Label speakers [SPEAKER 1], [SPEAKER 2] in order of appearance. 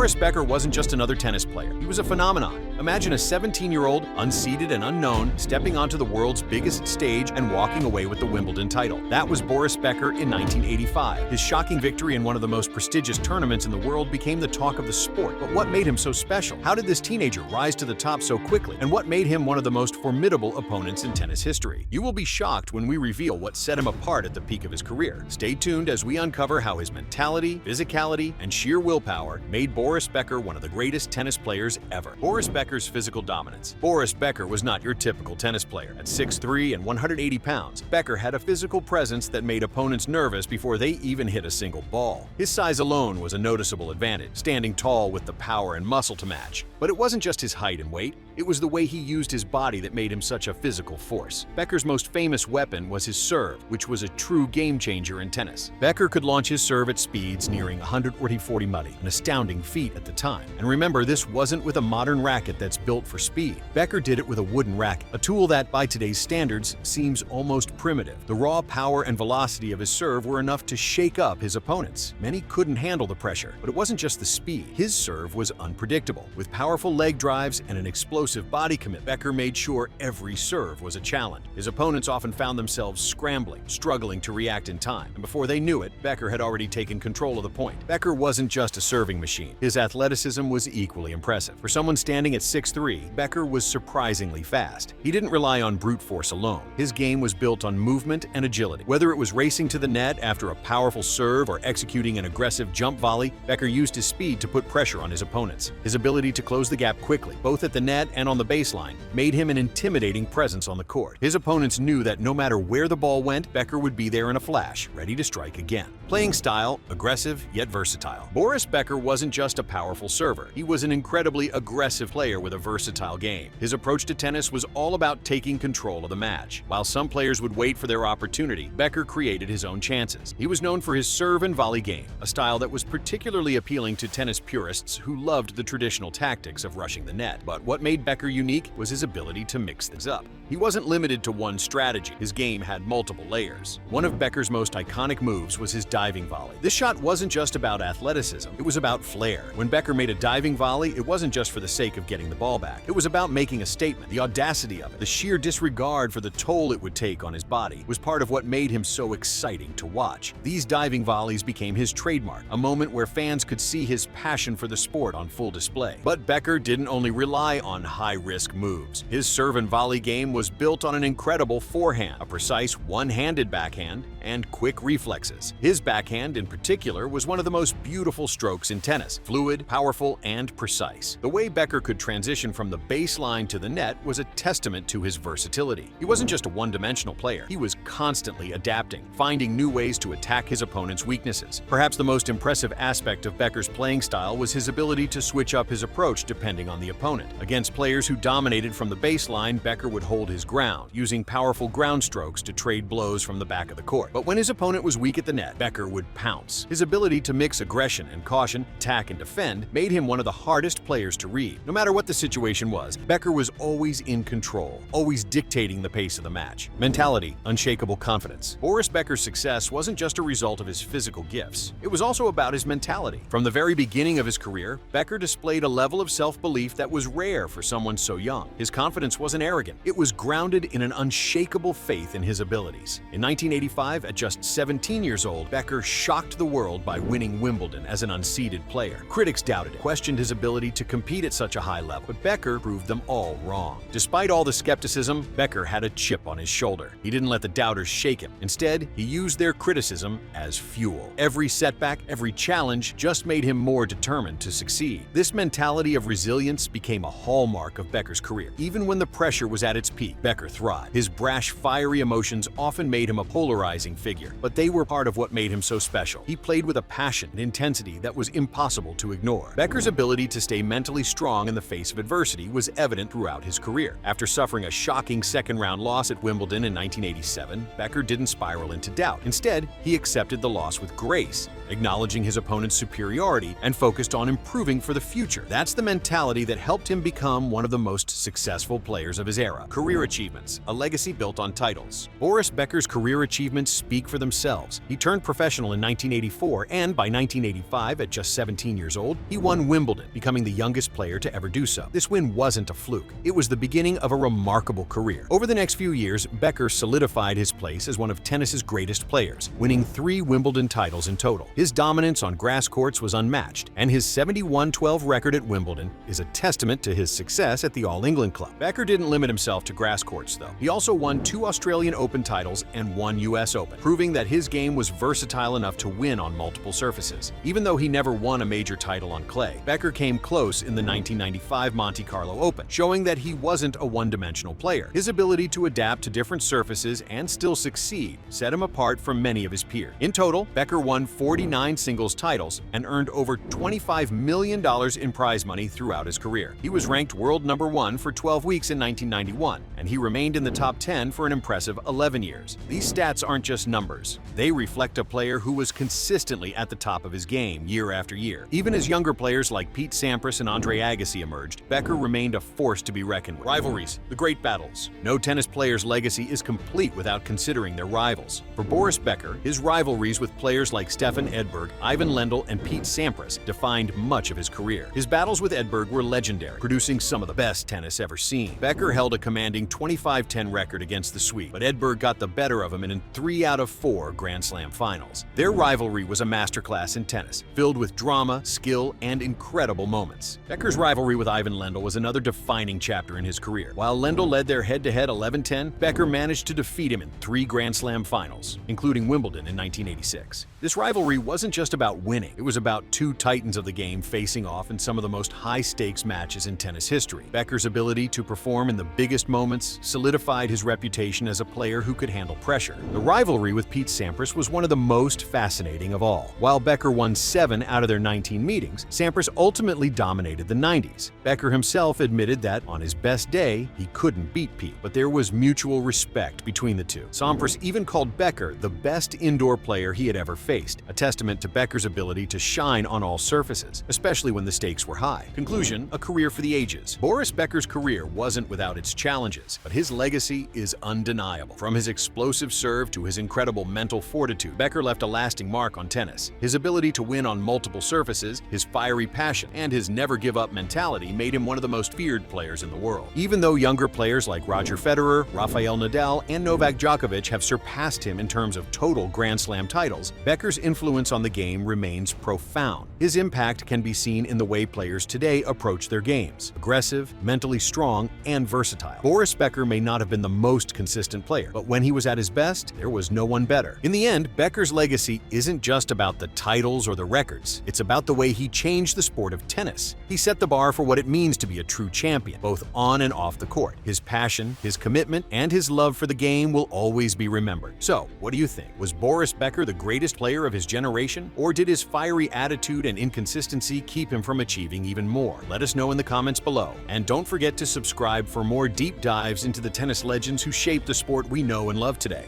[SPEAKER 1] Boris Becker wasn't just another tennis player, he was a phenomenon. Imagine a 17-year-old, unseeded and unknown, stepping onto the world's biggest stage and walking away with the Wimbledon title. That was Boris Becker in 1985. His shocking victory in one of the most prestigious tournaments in the world became the talk of the sport. But what made him so special? How did this teenager rise to the top so quickly? And what made him one of the most formidable opponents in tennis history? You will be shocked when we reveal what set him apart at the peak of his career. Stay tuned as we uncover how his mentality, physicality, and sheer willpower made Boris Becker one of the greatest tennis players ever. Boris Becker's physical dominance. Boris Becker was not your typical tennis player. At 6'3" and 180 pounds, Becker had a physical presence that made opponents nervous before they even hit a single ball. His size alone was a noticeable advantage, standing tall with the power and muscle to match. But it wasn't just his height and weight, it was the way he used his body that made him such a physical force. Becker's most famous weapon was his serve, which was a true game-changer in tennis. Becker could launch his serve at speeds nearing 140 muddy, an astounding feat at the time. And remember, this wasn't with a modern racket that's built for speed. Becker did it with a wooden racket, a tool that, by today's standards, seems almost primitive. The raw power and velocity of his serve were enough to shake up his opponents. Many couldn't handle the pressure, but it wasn't just the speed. His serve was unpredictable. With powerful leg drives and an explosive body commit, Becker made sure every serve was a challenge. His opponents often found themselves scrambling, struggling to react in time, and before they knew it, Becker had already taken control of the point. Becker wasn't just a serving machine. His athleticism was equally impressive. For someone standing at 6'3", Becker was surprisingly fast. He didn't rely on brute force alone. His game was built on movement and agility. Whether it was racing to the net after a powerful serve or executing an aggressive jump volley, Becker used his speed to put pressure on his opponents. His ability to close the gap quickly, both at the net and on the baseline, made him an intimidating presence on the court. His opponents knew that no matter where the ball went, Becker would be there in a flash, ready to strike again. Playing style, aggressive yet versatile. Boris Becker wasn't just a powerful server. He was an incredibly aggressive player with a versatile game. His approach to tennis was all about taking control of the match. While some players would wait for their opportunity, Becker created his own chances. He was known for his serve and volley game, a style that was particularly appealing to tennis purists who loved the traditional tactics of rushing the net. But what made Becker unique was his ability to mix things up. He wasn't limited to one strategy. His game had multiple layers. One of Becker's most iconic moves was his diving volley. This shot wasn't just about athleticism, it was about flair. When Becker made a diving volley, it wasn't just for the sake of getting the ball back. It was about making a statement. The audacity of it, the sheer disregard for the toll it would take on his body, was part of what made him so exciting to watch. These diving volleys became his trademark, a moment where fans could see his passion for the sport on full display. But Becker didn't only rely on high-risk moves. His serve and volley game was built on an incredible forehand, a precise one-handed backhand, and quick reflexes. His backhand, in particular, was one of the most beautiful strokes in tennis, fluid, powerful, and precise. The way Becker could transition from the baseline to the net was a testament to his versatility. He wasn't just a one-dimensional player. He was constantly adapting, finding new ways to attack his opponent's weaknesses. Perhaps the most impressive aspect of Becker's playing style was his ability to switch up his approach depending on the opponent. Against players who dominated from the baseline, Becker would hold his ground, using powerful ground strokes to trade blows from the back of the court. But when his opponent was weak at the net, Becker would pounce. His ability to mix aggression and caution, attack and defend, made him one of the hardest players to read. No matter what the situation was, Becker was always in control, always dictating the pace of the match. Mentality, unshakable confidence. Boris Becker's success wasn't just a result of his physical gifts. It was also about his mentality. From the very beginning of his career, Becker displayed a level of self-belief that was rare for someone so young. His confidence wasn't arrogant. It was grounded in an unshakable faith in his abilities. In 1985, at just 17 years old, Becker shocked the world by winning Wimbledon as an unseeded player. Critics doubted it, questioned his ability to compete at such a high level, but Becker proved them all wrong. Despite all the skepticism, Becker had a chip on his shoulder. He didn't let the doubters shake him. Instead, he used their criticism as fuel. Every setback, every challenge just made him more determined to succeed. This mentality of resilience became a hallmark of Becker's career. Even when the pressure was at its peak, Becker thrived. His brash, fiery emotions often made him a polarizing figure, but they were part of what made him so special. He played with a passion and intensity that was impossible to ignore. Becker's ability to stay mentally strong in the face of adversity was evident throughout his career. After suffering a shocking second-round loss at Wimbledon in 1987, Becker didn't spiral into doubt. Instead, he accepted the loss with grace, acknowledging his opponent's superiority and focused on improving for the future. That's the mentality that helped him become one of the most successful players of his era. Career achievements, a legacy built on titles. Boris Becker's career achievements speak for themselves. He turned professional in 1984, and by 1985, at just 17 years old, he won Wimbledon, becoming the youngest player to ever do so. This win wasn't a fluke. It was the beginning of a remarkable career. Over the next few years, Becker solidified his place as one of tennis's greatest players, winning 3 Wimbledon titles in total. His dominance on grass courts was unmatched, and his 71-12 record at Wimbledon is a testament to his success at the All England Club. Becker didn't limit himself to grass courts, though. He also won 2 Australian Open titles and 1 US Open, proving that his game was versatile enough to win on multiple surfaces. Even though he never won a major title on clay, Becker came close in the 1995 Monte Carlo Open, showing that he wasn't a one-dimensional player. His ability to adapt to different surfaces and still succeed set him apart from many of his peers. In total, Becker won 49 singles titles and earned over $25 million in prize money throughout his career. He was ranked world number 1 for 12 weeks in 1991, and he remained in the top 10 for an impressive 11 years. These stats aren't just numbers. They reflect a player who was consistently at the top of his game year after year. Even as younger players like Pete Sampras and Andre Agassi emerged, Becker remained a force to be reckoned with. Rivalries, the great battles. No tennis player's legacy is complete without considering their rivals. For Boris Becker, his rivalries with players like Stefan Edberg, Ivan Lendl, and Pete Sampras defined much of his career. His battles with Edberg were legendary, producing some of the best tennis ever seen. Becker held a commanding 25-10 record against the Swede, but Edberg got the better of him in 3 out of 4 Grand Slam finals. Their rivalry was a masterclass in tennis, filled with drama, skill, and incredible moments. Becker's rivalry with Ivan Lendl was another defining chapter in his career. While Lendl led their head-to-head 11-10, Becker managed to defeat him in 3 Grand Slam finals, including Wimbledon in 1986. This rivalry wasn't just about winning. It was about 2 titans of the game facing off in some of the most high-stakes matches in tennis history. Becker's ability to perform in the biggest moments solidified his reputation as a player who could handle pressure. The rivalry with Pete Sampras was one of the most fascinating of all. While Becker won 7 out of their 19 meetings, Sampras ultimately dominated the 90s. Becker himself admitted that on his best day, he couldn't beat Pete, but there was mutual respect between the two. Sampras even called Becker the best indoor player he had ever faced, a testament to Becker's ability to shine on all surfaces, especially when the stakes were high. Conclusion: a career for the ages. Boris Becker's career wasn't without its challenges, but his legacy is undeniable. From his explosive serve to his incredible mental fortitude, Becker left a lasting mark on tennis. His ability to win on multiple surfaces, his fiery passion, and his never-give-up mentality made him one of the most feared players in the world. Even though younger players like Roger Federer, Rafael Nadal, and Novak Djokovic have surpassed him in terms of total Grand Slam titles, Becker's influence on the game remains profound. His impact can be seen in the way players today approach their games: aggressive, mentally strong, and versatile. Boris Becker may not have been the most consistent player, but when he was at his best, there was no one better. In the end, Becker's legacy isn't just about the titles or the records. It's about the way he changed the sport of tennis. He set the bar for what it means to be a true champion, both on and off the court. His passion, his commitment, and his love for the game will always be remembered. So, what do you think? Was Boris Becker the greatest player of his generation, or did his fiery attitude and inconsistency keep him from achieving even more? Let us know in the comments below. And don't forget to subscribe for more deep dives into the tennis legends who shaped the sport we know and love today.